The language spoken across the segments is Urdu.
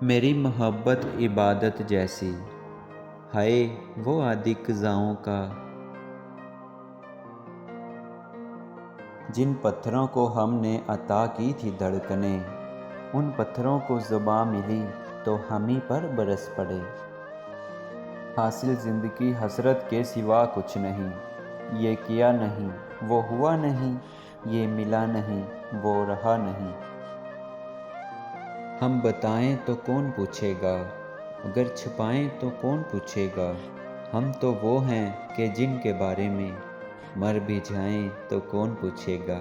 میری محبت عبادت جیسی، ہائے وہ عادی قضاؤں کا، جن پتھروں کو ہم نے عطا کی تھی دھڑکنیں، ان پتھروں کو زباں ملی تو ہم ہی پر برس پڑے۔ حاصل زندگی حسرت کے سوا کچھ نہیں، یہ کیا نہیں وہ ہوا نہیں، یہ ملا نہیں وہ رہا نہیں۔ ہم بتائیں تو کون پوچھے گا، اگر چھپائیں تو کون پوچھے گا، ہم تو وہ ہیں کہ جن کے بارے میں مر بھی جائیں تو کون پوچھے گا۔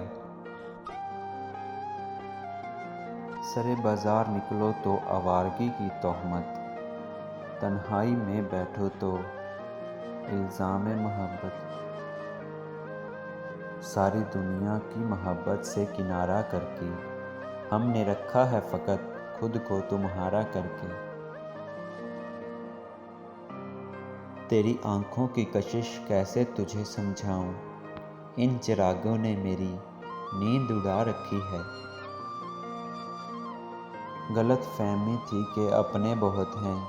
سرے بازار نکلو تو آوارگی کی تہمت، تنہائی میں بیٹھو تو الزام محبت۔ ساری دنیا کی محبت سے کنارہ کر کے ہم نے رکھا ہے فقط خود کو تمہارا کر کے۔ تیری آنکھوں کی کشش کیسے تجھے سمجھاؤں، ان چراغوں نے میری نیند اڑا رکھی ہے۔ غلط فہمی تھی کہ اپنے بہت ہیں،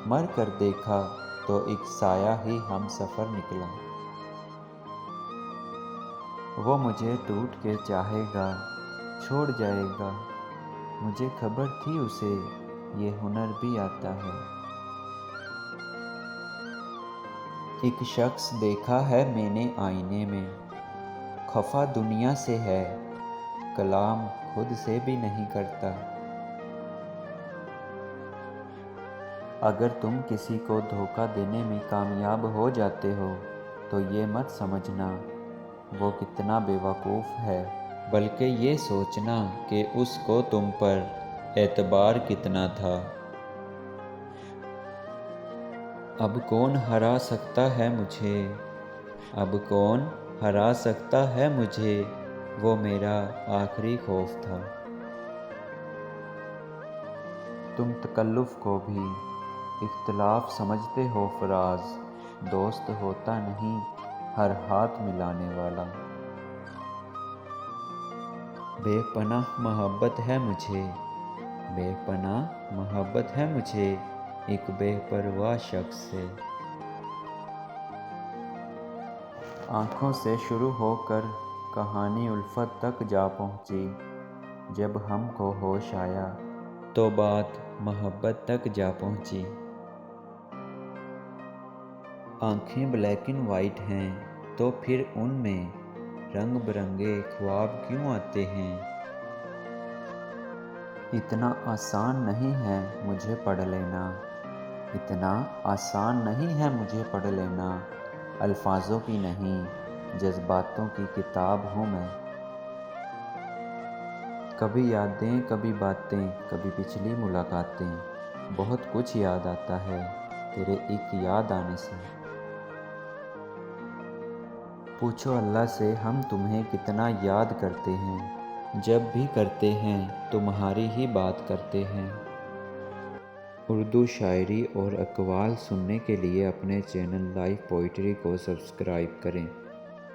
مر کر دیکھا تو ایک سایہ ہی ہم سفر نکلا۔ وہ مجھے ٹوٹ کے چاہے گا چھوڑ جائے گا، مجھے خبر تھی اسے یہ ہنر بھی آتا ہے۔ ایک شخص دیکھا ہے میں نے آئینے میں، خفا دنیا سے ہے، کلام خود سے بھی نہیں کرتا۔ اگر تم کسی کو دھوکہ دینے میں کامیاب ہو جاتے ہو تو یہ مت سمجھنا وہ کتنا بے وقوف ہے، بلکہ یہ سوچنا کہ اس کو تم پر اعتبار کتنا تھا۔ اب کون ہرا سکتا ہے مجھے، اب کون ہرا سکتا ہے مجھے، وہ میرا آخری خوف تھا۔ تم تکلف کو بھی اختلاف سمجھتے ہو فراز، دوست ہوتا نہیں ہر ہاتھ ملانے والا۔ بے پناہ محبت ہے مجھے، بے پناہ محبت ہے مجھے ایک بے پرواہ شخص سے۔ آنکھوں سے شروع ہو کر کہانی الفت تک جا پہنچی، جب ہم کو ہوش آیا تو بات محبت تک جا پہنچی۔ آنکھیں بلیک اینڈ وائٹ ہیں تو پھر ان میں رنگ برنگے خواب کیوں آتے ہیں؟ اتنا آسان نہیں ہے مجھے پڑھ لینا، اتنا آسان نہیں ہے مجھے پڑھ لینا، الفاظوں کی نہیں جذباتوں کی کتاب ہوں میں۔ کبھی یادیں کبھی باتیں کبھی پچھلی ملاقاتیں، بہت کچھ یاد آتا ہے تیرے ایک یاد آنے سے۔ پوچھو اللہ سے ہم تمہیں کتنا یاد کرتے ہیں، جب بھی کرتے ہیں تمہاری ہی بات کرتے ہیں۔ اردو شاعری اور اقوال سننے کے لیے اپنے چینل لائف پوئٹری کو سبسکرائب کریں۔